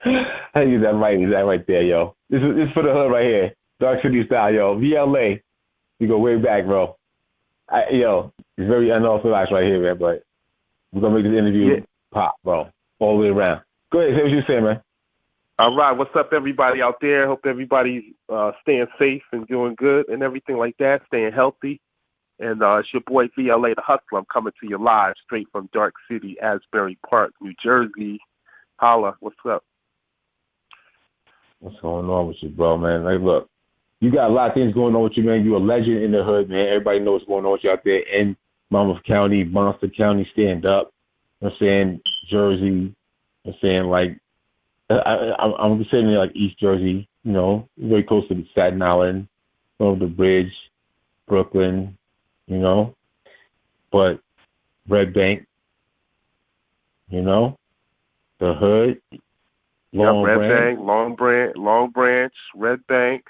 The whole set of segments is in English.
I use that right there, yo. This is for the hood right here. Dark City style, yo. V.L.A. We go way back, bro. It's very unorthodox right here, man, but we're going to make this interview pop, bro, all the way around. Go ahead, say what you saying, man. All right, what's up, everybody out there? Hope everybody's staying safe and doing good and everything like that, staying healthy. And it's your boy V.L.A, the Hustler. I'm coming to you live straight from Dark City, Asbury Park, New Jersey. Holla, what's up? What's going on with you, bro, man? Like, look, you got a lot of things going on with you, man. You're a legend in the hood, man. Everybody knows what's going on with you out there in Monmouth County, Monster County, stand up. You know what I'm saying? Jersey. You know what I'm saying? Like, I'm saying like East Jersey, you know, very close to Staten Island, over the bridge, Brooklyn, you know. But Red Bank, you know, the hood, Red Bank, Long Branch, Red Bank,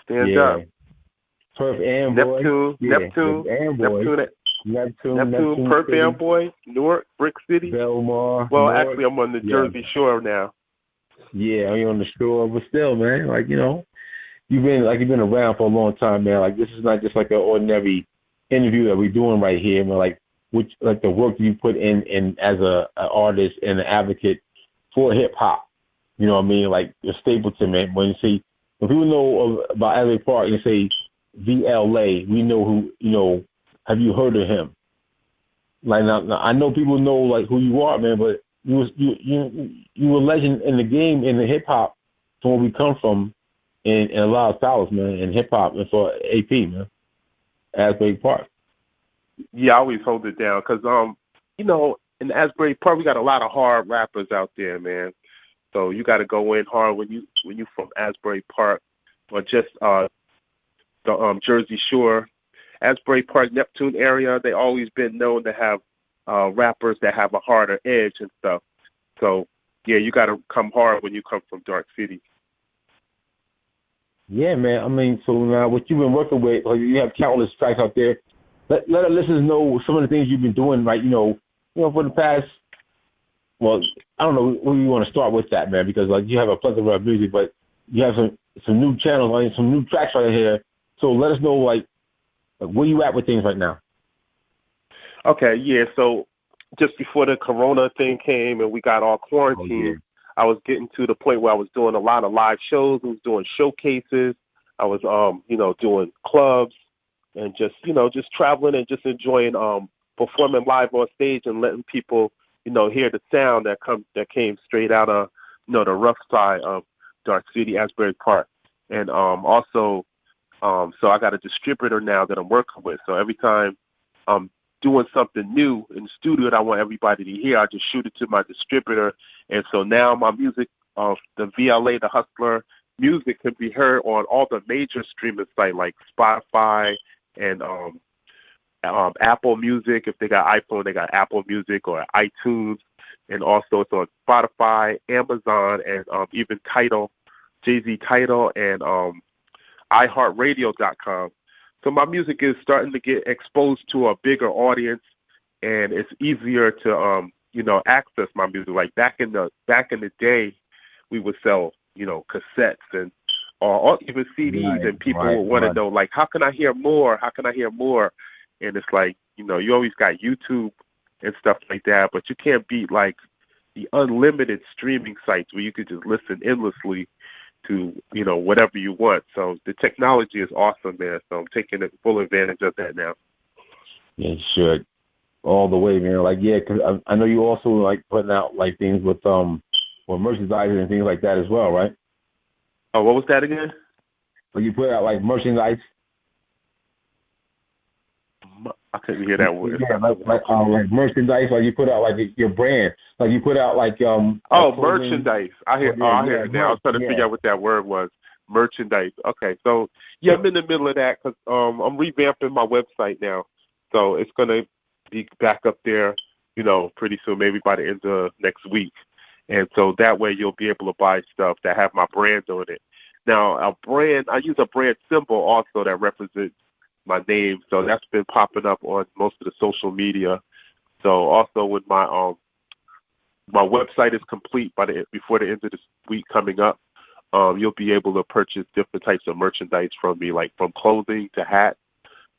stand up. Perth Amboy. Neptune, Perth Amboy, Newark, Brick City. Belmar. Well, Newark. actually, I'm on the Jersey Shore now. Yeah, you're on the shore, but still, man, like, you know, you've been around for a long time, man. Like, this is not just like an ordinary interview that we're doing right here, man. Like, the work you put in as an artist and an advocate for hip hop. You know what I mean? Like, the Stapleton, man. When people know about Asbury Park and say V.L.A, we know who, you know. Have you heard of him? Like, now I know people know like who you are, man, but you were a legend in the game, in the hip hop, from where we come from, in a lot of styles, man, in hip hop and for AP, man, Asbury Park. Yeah, I always hold it down because you know, in Asbury Park we got a lot of hard rappers out there, man. So you got to go in hard when you from Asbury Park or just the Jersey Shore. Asbury Park, Neptune area, they always been known to have rappers that have a harder edge and stuff. So, yeah, you got to come hard when you come from Dark City. Yeah, man. I mean, so now what you've been working with, like, you have countless tracks out there. Let our listeners know some of the things you've been doing, right? You know, for the past. Well, I don't know where you want to start with that, man, because like you have a plethora of music, but you have some new channels, like, some new tracks right here. So let us know, like, where you at with things right now? Okay, yeah. So just before the Corona thing came and we got all quarantined, I was getting to the point where I was doing a lot of live shows. I was doing showcases. I was, doing clubs and just traveling and just enjoying performing live on stage and letting people, hear the sound that came straight out of, the rough side of Dark City, Asbury Park. And also, so I got a distributor now that I'm working with. So every time I'm doing something new in the studio that I want everybody to hear, I just shoot it to my distributor. And so now my music, the V.L.A, the Hustler music, can be heard on all the major streaming sites like Spotify and Apple Music. If they got iPhone, they got Apple Music or iTunes. And also it's on Spotify, Amazon, and even Tidal, Jay-Z Tidal, and iHeartRadio.com. So my music is starting to get exposed to a bigger audience, and it's easier to access my music. Like back in the day, we would sell cassettes and or even CDs, and people would want to know, like, how can I hear more? How can I hear more? And it's like, you always got YouTube and stuff like that, but you can't beat like the unlimited streaming sites where you could just listen endlessly to whatever you want. So the technology is awesome there. So I'm taking full advantage of that now. Yeah, you should, all the way, man. Like, yeah, because I know you also like putting out like things with merchandise and things like that as well, right? Oh, what was that again? Well, you put out like merchandise. I couldn't hear that word. Yeah, like merchandise. Like you put out like your brand. Like you put out like merchandise. I hear it now. I was trying to figure out what that word was. Merchandise. Okay, so yeah, I'm in the middle of that because I'm revamping my website now, so it's gonna be back up there, pretty soon, maybe by the end of next week, and so that way you'll be able to buy stuff that have my brand on it. Now, I use a brand symbol also that represents my name, so that's been popping up on most of the social media. So also with my my website is complete before the end of this week coming up. You'll be able to purchase different types of merchandise from me, like from clothing to hats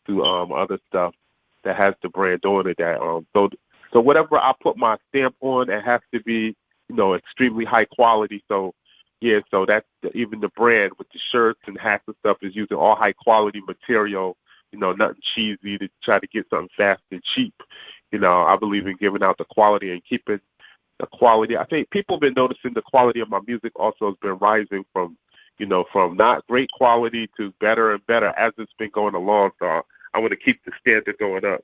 to other stuff that has the brand on it. That so whatever I put my stamp on, it has to be, you know, extremely high quality. So yeah, so that's even the brand with the shirts and hats and stuff is using all high quality material. You know, nothing cheesy to try to get something fast and cheap. You know, I believe in giving out the quality and keeping the quality. I think people have been noticing the quality of my music also has been rising from, you know, from not great quality to better and better as it's been going along. So I want to keep the standard going up.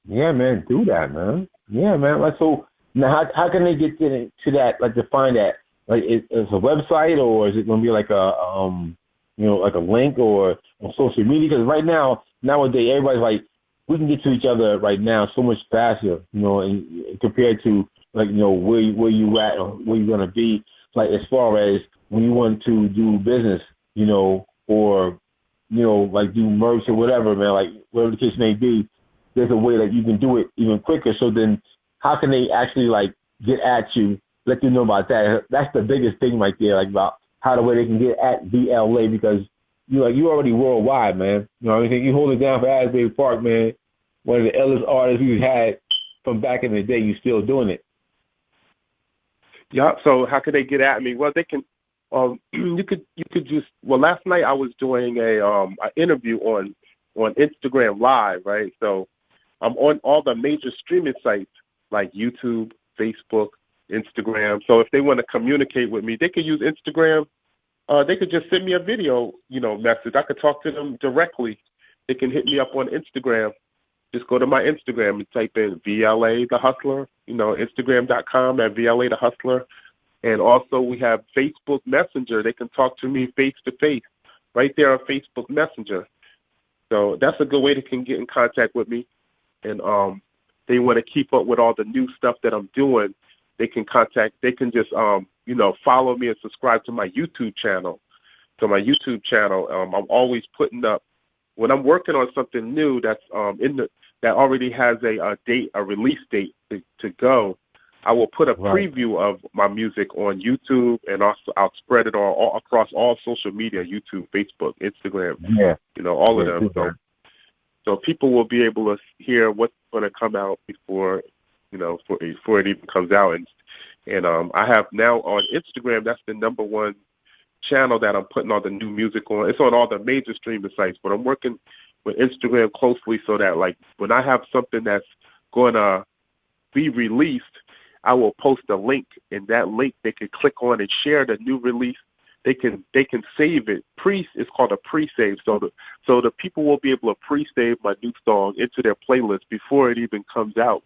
Yeah, man, do that, man. Yeah, man. Like, so now, how can they get to that? Like, to find that? Like, is a website, or is it going to be like a you know, like a link or on social media? Because right now, nowadays, everybody's like, we can get to each other right now so much faster, you know, and compared to, like, you know, where you at or where you're gonna be, like, as far as when you want to do business, you know, or, you know, like, do merch or whatever, man, like, whatever the case may be, there's a way that you can do it even quicker. So then, how can they actually, like, get at you? Let you know about that. That's the biggest thing right there, like, about how the way they can get at V.L.A, because you already worldwide, man. You know what I mean? You hold it down for Asbury Park, man. One of the illest artists we've had from back in the day. You still doing it. Yeah. So how could they get at me? Well, they can. You could just. Well, last night I was doing an interview on Instagram Live, right? So I'm on all the major streaming sites like YouTube, Facebook, Instagram. So if they want to communicate with me, they could use Instagram. They could just send me a video, you know, message. I could talk to them directly. They can hit me up on Instagram. Just go to my Instagram and type in V.L.A. the Hustler, you know, Instagram.com at V.L.A. the Hustler. And also we have Facebook Messenger. They can talk to me face to face right there on Facebook Messenger. So that's a good way they can get in contact with me. And they want to keep up with all the new stuff that I'm doing. They can just, you know, follow me and subscribe to my YouTube channel. I'm always putting up, when I'm working on something new that's that already has a release date to go, I will put a preview of my music on YouTube, and also I'll spread it all across all social media, YouTube, Facebook, Instagram, you know, all of them. So people will be able to hear what's going to come out before, you know, before it even comes out. And I have now on Instagram, that's the number one channel that I'm putting all the new music on. It's on all the major streaming sites, but I'm working with Instagram closely so that, like, when I have something that's going to be released, I will post a link, and that link they can click on and share the new release. They can save it. It's called a pre-save. So the people will be able to pre-save my new song into their playlist before it even comes out.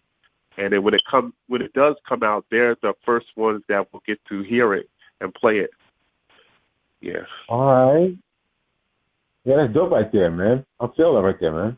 And then when it does come out, they're the first ones that will get to hear it and play it. Yeah. All right. Yeah, that's dope right there, man. I feel that right there, man.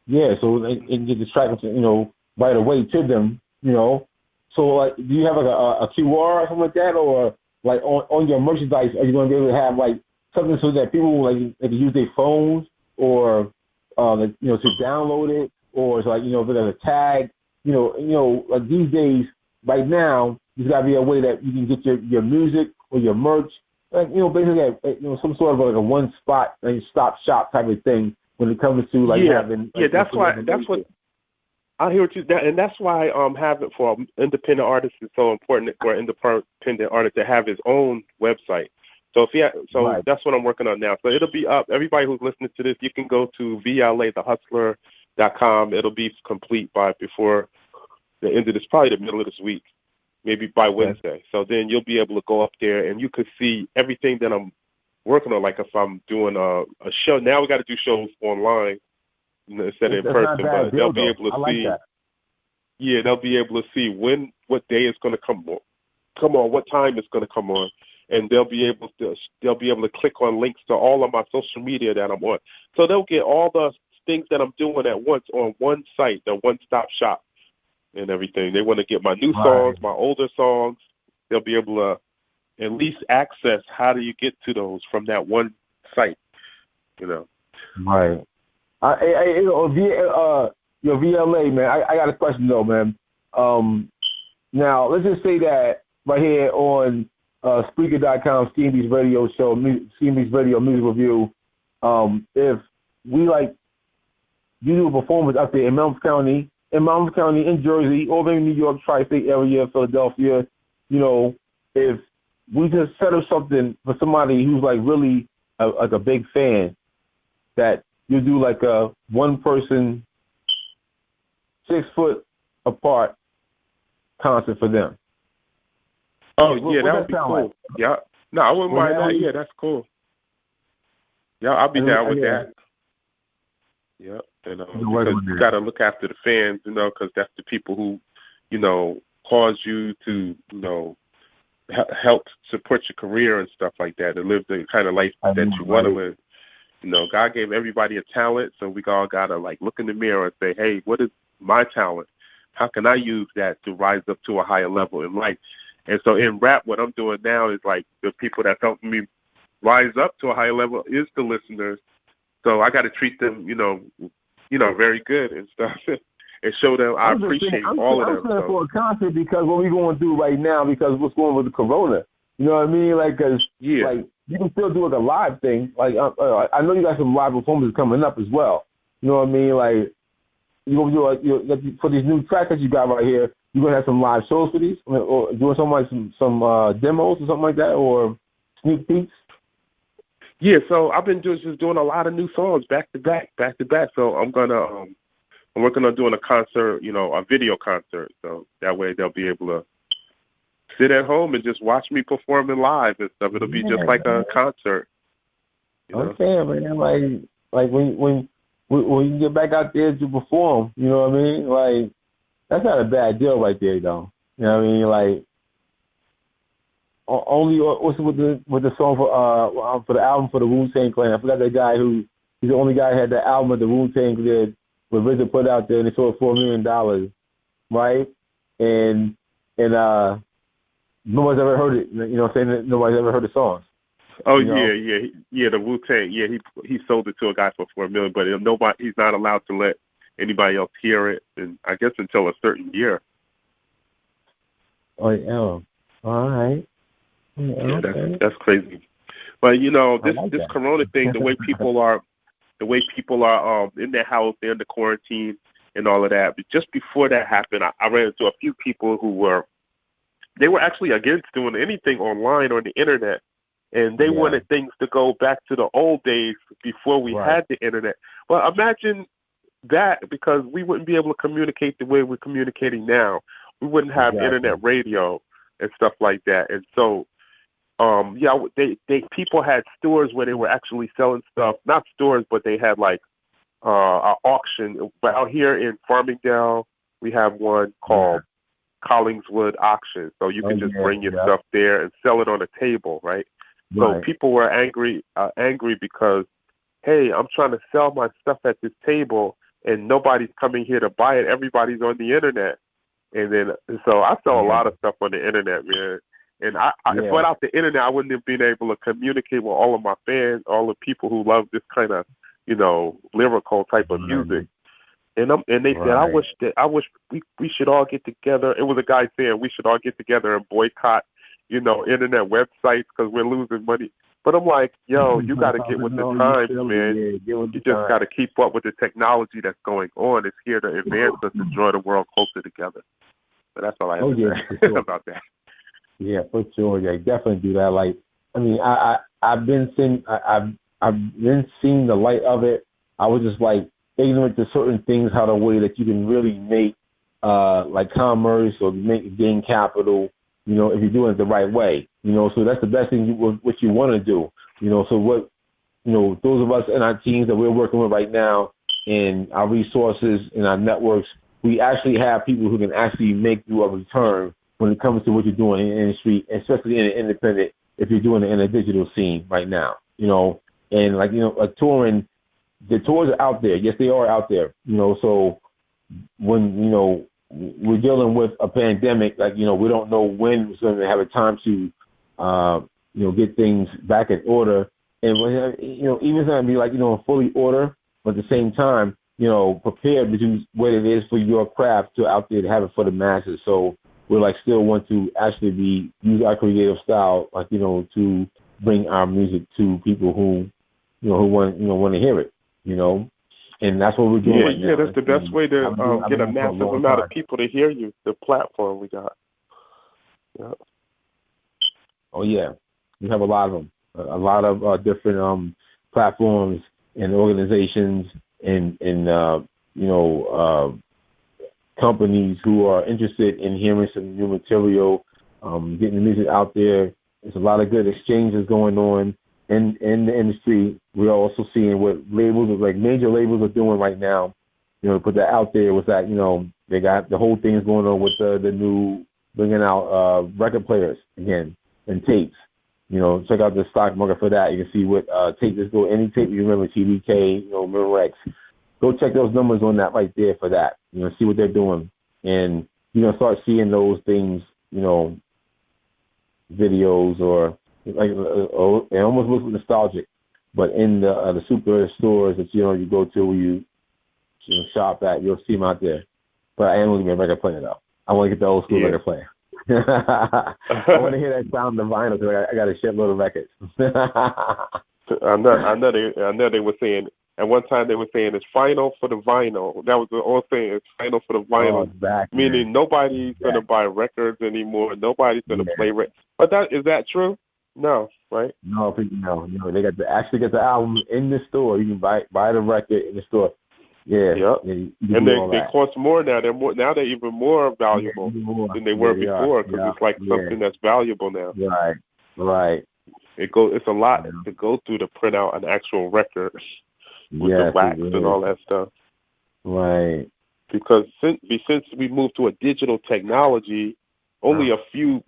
Yeah, so they can get the track, you know, right away to them, you know. So, like, do you have like a QR or something like that, or like on your merchandise, are you going to be able to have like something so that people like they can use their phones or you know, to download it, or it's like, you know, if there's a tag, you know, like these days, right now, there's got to be a way that you can get your music or your merch, like, you know, basically, you know, some sort of like a one spot, like, stop shop type of thing when it comes to like having. Like, that's what. I hear what you, and that's why having for independent artists is so important for an independent artist to have his own website. So that's what I'm working on now. So it'll be up. Everybody who's listening to this, you can go to VLATHEHUSTLER.com. It'll be complete before the end of this, probably the middle of this week, maybe by Wednesday. So then you'll be able to go up there and you could see everything that I'm working on. Like if I'm doing a show, now we got to do shows online instead of in person, but they'll be able to see. Yeah, they'll be able to see what day it's going to come on, what time it's going to come on, and they'll be able to click on links to all of my social media that I'm on. So they'll get all the things that I'm doing at once on one site, the one-stop shop, and everything. They want to get my new songs, my older songs. They'll be able to at least access how do you get to those from that one site, you know. Right. Your V.L.A, man. I got a question though, man. Now, let's just say that right here on Spreaker.com, Skeembeatzradio Radio show, Skeembeatzradio Radio Music Review, if we you do a performance up there in Monmouth County, in Jersey, or maybe New York, tri-state area, Philadelphia, if we just set up something for somebody who's really a big fan, that you do a one-person, 6 foot apart concert for them. Oh, yeah, that would be cool. Like? Yeah. No, I wouldn't mind that. Yeah, that's cool. Yeah, I'll be down with that. Yeah. And because you got to look after the fans, because that's the people who, cause you to, help support your career and stuff like that, and live the kind of life that you want to live. God gave everybody a talent, so we all got to look in the mirror and say, hey, what is my talent? How can I use that to rise up to a higher level in life? And so in rap, what I'm doing now is the people that's helping me rise up to a higher level is the listeners. So I got to treat them, very good and stuff, and show them I appreciate all of them. I'm saying for a concert because what we're going through right now, because what's going on with the corona, you know what I mean? Because you can still do a live thing. I know you got some live performances coming up as well. You know what I mean? You gonna do for these new tracks that you got right here. You gonna have some live shows for these, or doing some demos or something like that, or sneak peeks. Yeah, so I've been just doing a lot of new songs back to back. So I'm working on doing a concert, a video concert. So that way they'll be able to sit at home and just watch me performing live and stuff. It'll be just like a concert. Okay, man. When you get back out there to perform, you know what I mean? That's not a bad deal right there, though. You know what I mean? Only what's with the song for the album for the Wu-Tang Clan. I forgot that guy he's the only guy who had the album that the Wu-Tang did, with RZA put out there, and they sold $4 million, right? And nobody's ever heard it. You know what I'm saying? Nobody's ever heard the songs. Oh yeah, the Wu-Tang. Yeah, he sold it to a guy for $4 million, but he's not allowed to let anybody else hear it, and I guess until a certain year. Oh yeah, all right. Yeah, that's crazy. But this corona thing, the way people are in their house, they're in the quarantine and all of that. But just before that happened, I ran into a few people who were actually against doing anything online or on the internet. And they wanted things to go back to the old days before we had the internet. Well, imagine that, because we wouldn't be able to communicate the way we're communicating now. We wouldn't have internet radio and stuff like that. And so, people had stores where they were actually selling stuff. Not stores, but they had an auction. But out here in Farmingdale, we have one called Collingswood Auction. So you can just bring your stuff there and sell it on a table, right? So people were angry because, hey, I'm trying to sell my stuff at this table and nobody's coming here to buy it. Everybody's on the internet. So I sell a lot of stuff on the internet, man. And if without the internet, I wouldn't have been able to communicate with all of my fans, all the people who love this kind of, lyrical type of music. And they said, I wish we should all get together. It was a guy saying we should all get together and boycott, internet websites because we're losing money. But I'm like, yo, you got to get with the times, man. You just got to keep up with the technology that's going on. It's here to advance us and draw the world closer together. So that's all I have to say about that. Yeah, for sure. Yeah, definitely do that. I've been seeing the light of it. I was just ignorant to certain things, how the way that you can really make commerce or gain capital, if you're doing it the right way, so that's the best thing what you want to do, so what, those of us in our teams that we're working with right now and our resources and our networks, we actually have people who can actually make you a return when it comes to what you're doing in the industry, especially in the independent, if you're doing it in a digital scene right now, and touring, the tours are out there. Yes, they are out there, so when, we're dealing with a pandemic, we don't know when we're going to have a time to, get things back in order. And, even if it's going to be in fully order, but at the same time, prepared to do what it is for your craft to out there to have it for the masses. So we like still want to actually use our creative style, like, to bring our music to people who want to hear it, and that's what we're doing right now. Yeah, that's the best way to get a massive amount of people to hear you. The platform we got. Yeah. Oh yeah, we have a lot of them, a lot of different platforms and organizations and companies who are interested in hearing some new material, getting the music out there. There's a lot of good exchanges going on in the industry. We're also seeing what labels, like major labels, are doing right now. Put that out there was that, they got the whole thing is going on with the new bringing out record players again and tapes. Check out the stock market for that. You can see what tape is going. Any tape you remember, TDK, Mirrex. Go check those numbers on that right there for that. See what they're doing, and start seeing those things. Videos or like it almost looks nostalgic, but in the super stores that you go to, where you shop at, you'll see them out there. But I am looking at a record player though. I want to get the old school record player. I want to hear that sound of vinyl because I got a shitload of records. I know they were saying at one time they were saying it's final for the vinyl. That was the old saying, it's final for the vinyl. Oh, exactly. Meaning nobody's gonna buy records anymore. Nobody's gonna play records. But is that true? No, right? No, they got actually get the album in the store. You can buy the record in the store. Yeah. Yep. And they cost more now. They're even more valuable than they were before because it's like something that's valuable now. Right. It's a lot to go through to print out an actual record with the wax and all that stuff. Right. Because since we moved to a digital technology, only a few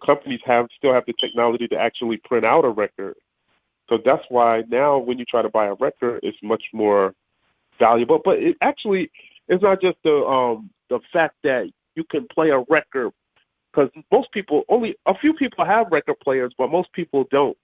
companies still have the technology to actually print out a record. So that's why now when you try to buy a record, it's much more valuable. But it's not just the fact that you can play a record, because only a few people have record players, but most people don't.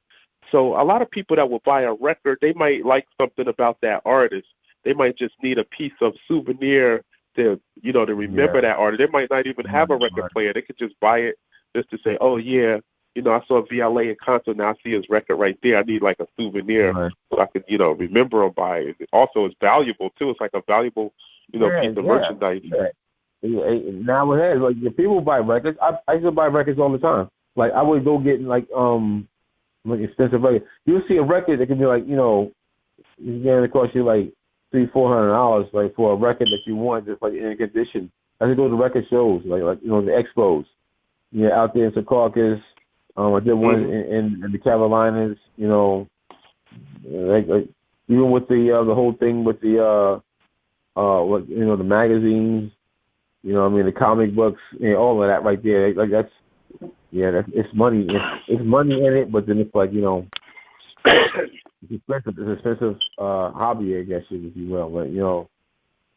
So a lot of people that will buy a record, they might like something about that artist. They might just need a piece of souvenir to remember that artist. They might not even have a record player. They could just buy it just to say, oh yeah, I saw V.L.A. in concert. Now I see his record right there. I need like a souvenir so I could, remember him by it. Also, it's valuable too. It's like a valuable, piece of merchandise. Nowadays, like if people buy records, I used to buy records all the time. Like I would go get like expensive records. You'll see a record that can be like, it's going to cost you like $300-400, like for a record that you want, just like in a condition. I used to go to record shows, like the expos. Out there in Secaucus. I did one in the Carolinas. Like even with the whole thing with the the magazines. The comic books, all of that right there. Like that's it's money. It's money in it, but then it's like it's expensive. It's an expensive hobby, I guess, if you will. But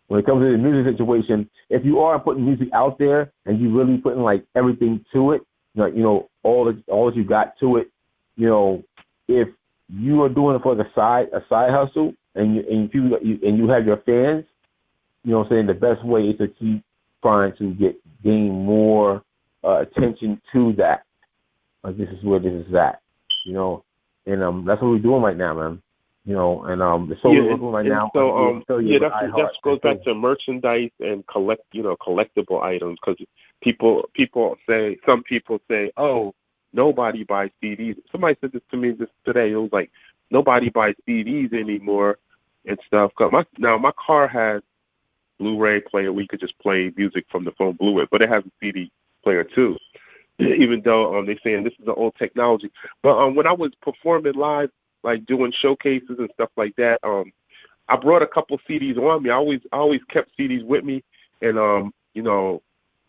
when it comes to the music situation, if you are putting music out there and you really putting like everything to it, like all that you got to it, if you are doing it for a side hustle and you have your fans, what I'm saying, the best way is to keep trying to gain more attention to that. Like this is where this is at, and that's what we're doing right now, man. The soul we're doing right now. So that goes back to merchandise and collectible items, because some people say, oh, nobody buys CDs. Somebody said this to me just today. It was like, nobody buys CDs anymore and stuff. Now my car has Blu-ray player where you could just play music from the phone Blu-ray, but it has a CD player too. Even though they're saying this is the old technology. But when I was performing live, like doing showcases and stuff like that, I brought a couple CDs on me. I always kept CDs with me, and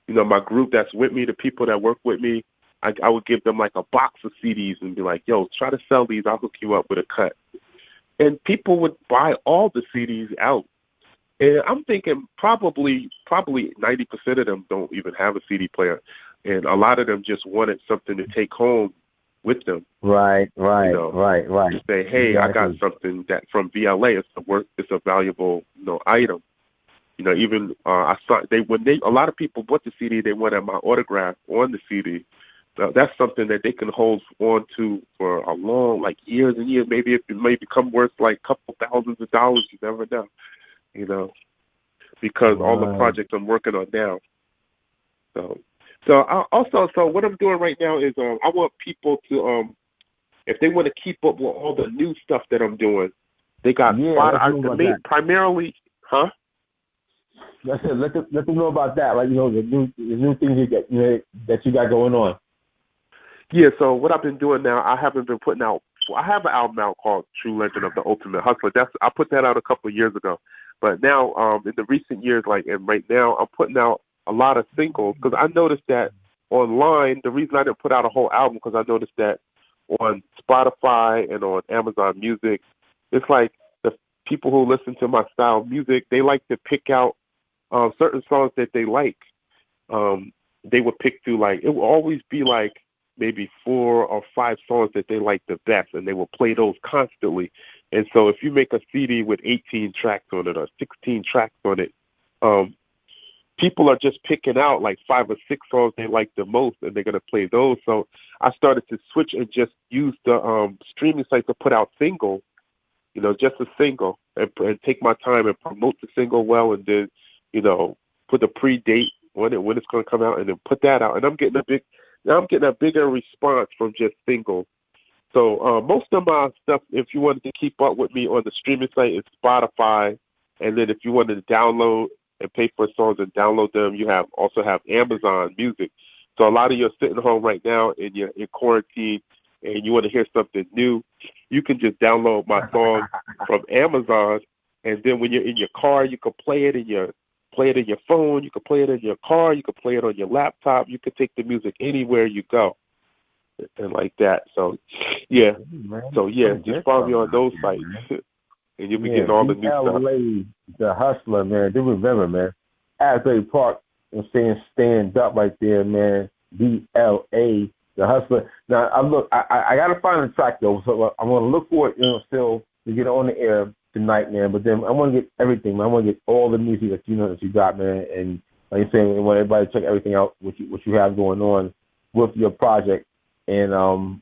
my group that's with me, the people that work with me, I would give them like a box of CDs and be like, yo, try to sell these. I'll hook you up with a cut. And people would buy all the CDs out. And I'm thinking probably 90% of them don't even have a CD player. And a lot of them just wanted something to take home with them. Right. To say, hey, exactly. I got something that from V.L.A. It's a valuable, item. Even I saw a lot of people bought the CD, they wanted my autograph on the CD. So that's something that they can hold on to for a long, like years and years. Maybe it may become worth like a couple thousands of dollars. You never know, because all the projects I'm working on now. So what I'm doing right now is I want people to if they want to keep up with all the new stuff that I'm doing, they got primarily, huh? That's it. Let them know about that. Like the new things you get, that you got going on. Yeah. So what I've been doing now, I haven't been putting out. I have an album out called True Legend of the Ultimate Hustler. I put that out a couple of years ago, but now in the recent years, and right now, I'm putting out a lot of singles because I noticed that online. The reason I didn't put out a whole album because I noticed that on Spotify and on Amazon Music, it's like the people who listen to my style of music, they like to pick out certain songs that they like. They would pick through it will always be like maybe 4 or 5 songs that they like the best, and they will play those constantly. And so if you make a CD with 18 tracks on it or 16 tracks on it, people are just picking out like 5 or 6 songs they like the most, and they're going to play those. So I started to switch and just use the streaming site to put out singles, just a single, and take my time and promote the single well, and then, put a pre-date when it's going to come out, and then put that out. And I'm getting a bigger response from just singles. So most of my stuff, if you wanted to keep up with me on the streaming site, is Spotify, and then if you wanted to download and pay for songs and download them, you also have Amazon Music. So a lot of you are sitting home right now and you're in quarantine and you want to hear something new, you can just download my song from Amazon, and then when you're in your car, you can play it in your phone, you can play it in your car, you can play it on your laptop, you can take the music anywhere you go, and like that. So yeah, just follow me on those sites, and you'll be getting all the new stuff. V.L.A. the Hustler, man. Do remember, man. Asbury Park, and saying stand up right there, man. V.L.A. the Hustler. Now I gotta find the track though, so I'm gonna look for it, still to get on the air tonight, man. But then I want to get everything, man. I want to get all the music that that you got, man. And like you're saying, I want everybody to check everything out what you have going on with your project. And I'm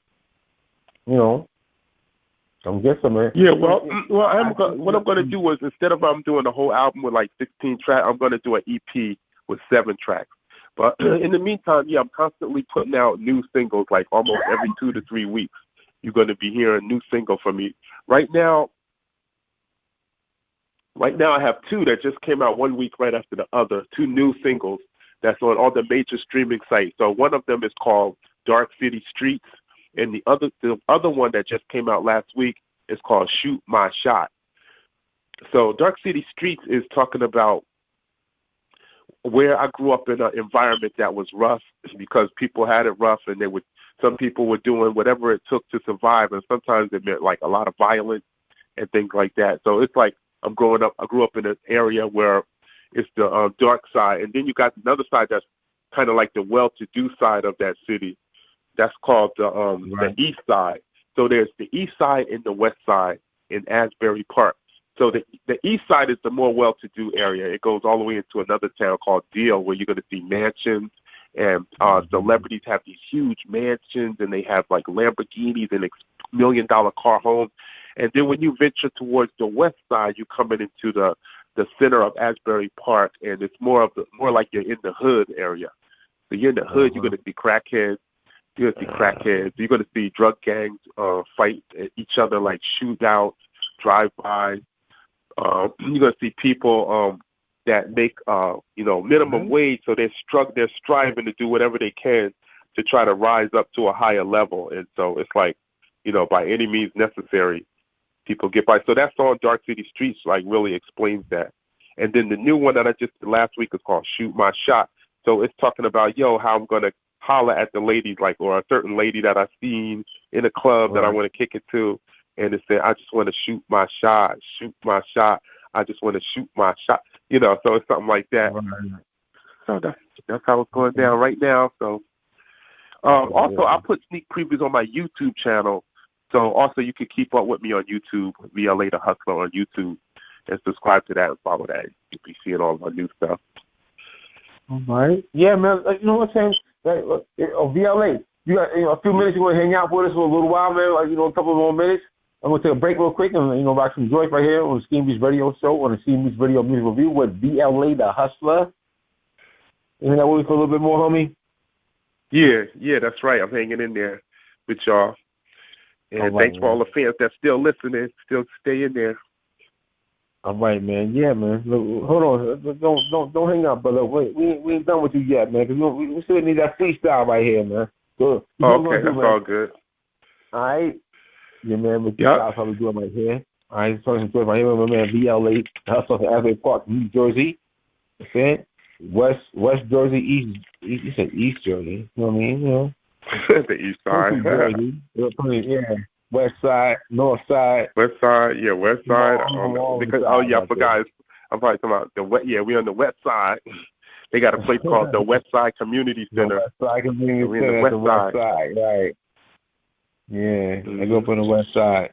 guessing, man. Yeah, well, what I'm going to do is, instead of I'm doing a whole album with like 16 tracks, I'm going to do an EP with 7 tracks. But in the meantime, I'm constantly putting out new singles, like almost every 2 to 3 weeks. You're going to be hearing a new single from me. Right now, I have 2 that just came out 1 week right after the other, 2 new singles that's on all the major streaming sites. So one of them is called Dark City Streets, and the other one that just came out last week is called Shoot My Shot. So Dark City Streets is talking about where I grew up in an environment that was rough, because people had it rough, and some people were doing whatever it took to survive, and sometimes it meant like a lot of violence and things like that. So it's like I grew up in an area where it's the dark side, and then you got another side that's kind of like the well-to-do side of that city. That's called the east side. So there's the east side and the west side in Asbury Park. So the east side is the more well-to-do area. It goes all the way into another town called Deal, where you're going to see mansions, and celebrities have these huge mansions, and they have like Lamborghinis and $1 million car homes. And then when you venture towards the west side, you're coming into the center of Asbury Park, and it's more like you're in the hood area. So you're in the hood, you're going to see crackheads. You're going to see crackheads. You're going to see drug gangs fight each other, like shootouts, drive-bys. You're going to see people that make minimum wage, so they're striving to do whatever they can to try to rise up to a higher level. And so it's like, by any means necessary, people get by. So that song Dark City Streets like really explains that. And then the new one that I just did last week is called Shoot My Shot. So it's talking about how I'm going to holler at the ladies, or a certain lady that I've seen in a club that I want to kick it to, and it said, I just want to shoot my shot, I just want to shoot my shot, so it's something like that. So that's how it's going down right now. So Also, I put sneak previews on my YouTube channel. So also you can keep up with me on YouTube, V.L.A. the Hustler on YouTube, and subscribe to that and follow that. You'll be seeing all my new stuff. All right. Yeah, man. You know what I'm saying? Like, V.L.A., you got a few minutes. You want to hang out with us for a little while, man? Like, a couple more minutes. I'm going to take a break real quick and, rock some joints right here on the Skeembeatzradio show, on the Skeembeatzradio Music Review with V.L.A. the Hustler. You hang out with me for a little bit more, homie? Yeah, that's right. I'm hanging in there with y'all. And thanks for all the fans that's still listening. Still stay in there. All right, man. Yeah, man. Look, hold on. Don't hang up, brother. We ain't done with you yet, man, because we still need that freestyle right here, man. So, okay, that's all good. All right. Yeah, man. But that's how we do it right here. All right. Talking to right here with my man V.L.A. Hustler from ASBURY Park, New Jersey. Okay. West Jersey, East. You said East Jersey. You know what I mean? The East Side. Yeah. West Side, North Side. West Side, yeah, West Side. I forgot. I'm probably talking about the west. Yeah, we on the West Side. They got a place called the West Side Community Center. The West Side Community Center. The West Side, right? Yeah, I go up on the West Side.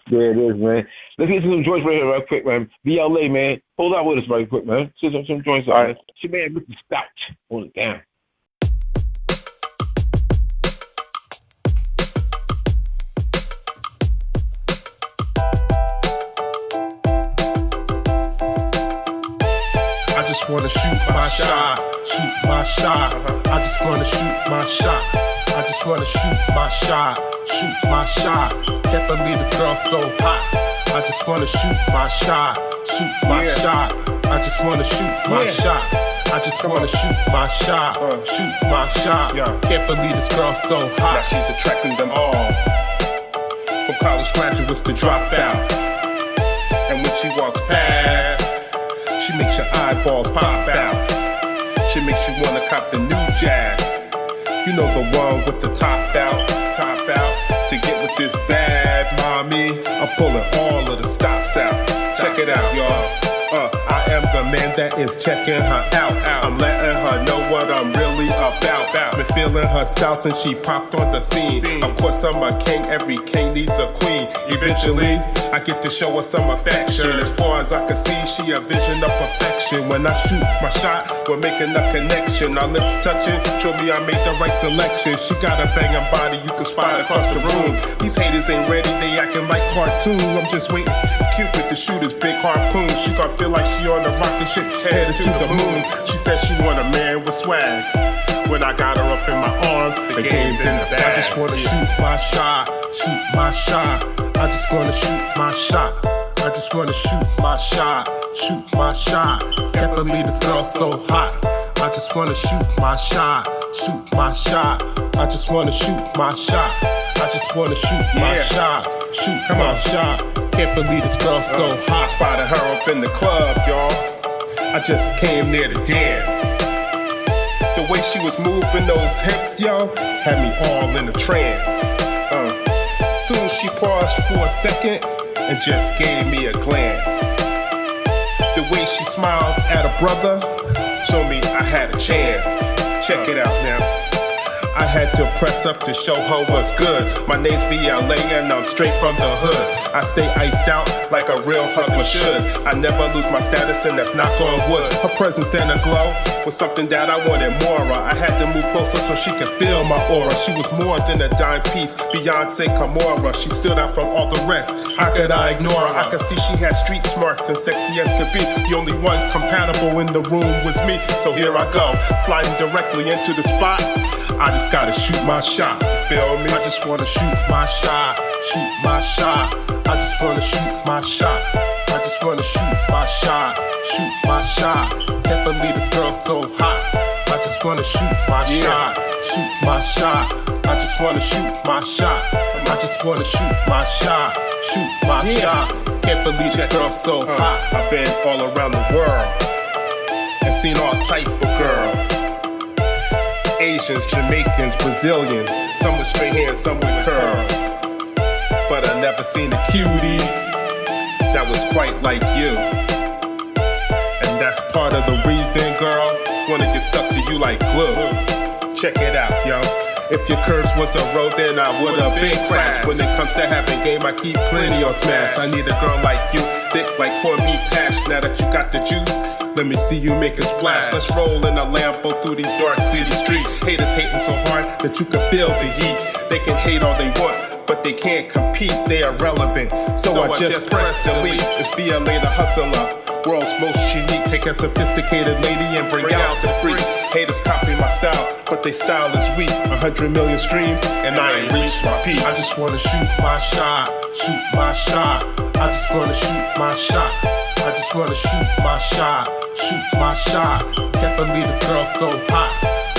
There it is, man. Let's get to some joints right here, real quick, man. V.L.A., man, hold out with us right quick, man. Some joints, all right. She man, Mr. Stout, hold it down. I just wanna shoot my shot. I just wanna shoot my shot. I just wanna shoot my shot. Can't believe this girl so hot. I just wanna shoot my shot. I just wanna shoot my shot. I just wanna shoot my shot. Can't believe this girl so hot. Now she's attracting them all, from college graduates to dropouts. And when she walks past, she makes your eyeballs pop out. She makes you wanna cop the new Jag. You know, the one with the top out. To get with this bad mommy, I'm pulling all of the stops out. Check it out, y'all. I am the man that is checking her out. I'm letting her know what I'm really about. Been feeling her style since she popped on the scene. Of course, I'm a king. Every king needs a queen. Eventually, I get to show her some affection. As far as I can see, she a vision of perfection. When I shoot my shot, we're making a connection. Our lips touching, show me I made the right selection. She got a banging body, you can spot across the room. These haters ain't ready, they acting like cartoons. I'm just waiting for Cupid to shoot his big harpoon. She gon' feel like she on the rocket ship, headed to the moon. She said she want a man with swag. When I got her up in my arms, the game's in the bag. I just wanna shoot my shot. I just wanna shoot my shot. I just wanna shoot my shot. Can't believe this girl so hot. I just wanna shoot my shot. I just wanna shoot my shot. I just wanna shoot my shot. Come on, shot. Can't believe this girl so hot. I spotted her up in the club, y'all. I just came there to dance. The way she was moving those hips, yo, had me all in a trance. Soon she paused for a second and just gave me a glance. The way she smiled at a brother showed me I had a chance. Check it out now. I had to press up to show her what's good. My name's V.L.A. and I'm straight from the hood. I stay iced out like a real hustler should. I never lose my status and that's knock on wood. Her presence and a glow was something that I wanted more of. I had to move closer so she could feel my aura. She was more than a dime piece, Beyonce Kimora. She stood out from all the rest. How could I ignore her? I could see she had street smarts and sexy as could be. The only one compatible in the room was me. So here I go, sliding directly into the spot. I just gotta shoot my shot, you feel me? I just wanna shoot my shot. I just wanna shoot my shot. I just wanna shoot my shot. Can't believe this girl so hot. I just wanna shoot my shot. I just wanna shoot my shot. I just wanna shoot my shot. Can't believe this girl so hot. I've been all around the world and seen all type of girls. Asians, Jamaicans, Brazilians, some with straight hair, some with curls. But I never seen a cutie that was quite like you. And that's part of the reason, girl, wanna get stuck to you like glue. Check it out, yo. If your curves was a road, then I would've been crashed. When it comes to having game, I keep plenty on smash. I need a girl like you, thick like corned beef hash. Now that you got the juice, let me see you make a splash. Let's roll in a Lambo through these dark city streets. Haters hating so hard that you can feel the heat. They can hate all they want, but they can't compete, they are irrelevant. So I just press delete. It's V.L.A. the hustler, world's most unique. Take a sophisticated lady and bring out the freak. Haters copy my style, but they style is weak. 100 million streams, and I ain't reached my peak. I just wanna shoot my shot, shoot my shot. I just wanna shoot my shot. I just wanna shoot my shot, shoot my shot. Can't believe this girl so hot.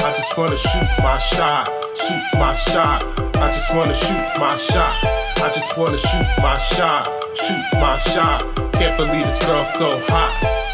I just wanna shoot my shot, shoot my shot. I just wanna shoot my shot. I just wanna shoot my shot, shoot my shot. Can't believe this girl so hot.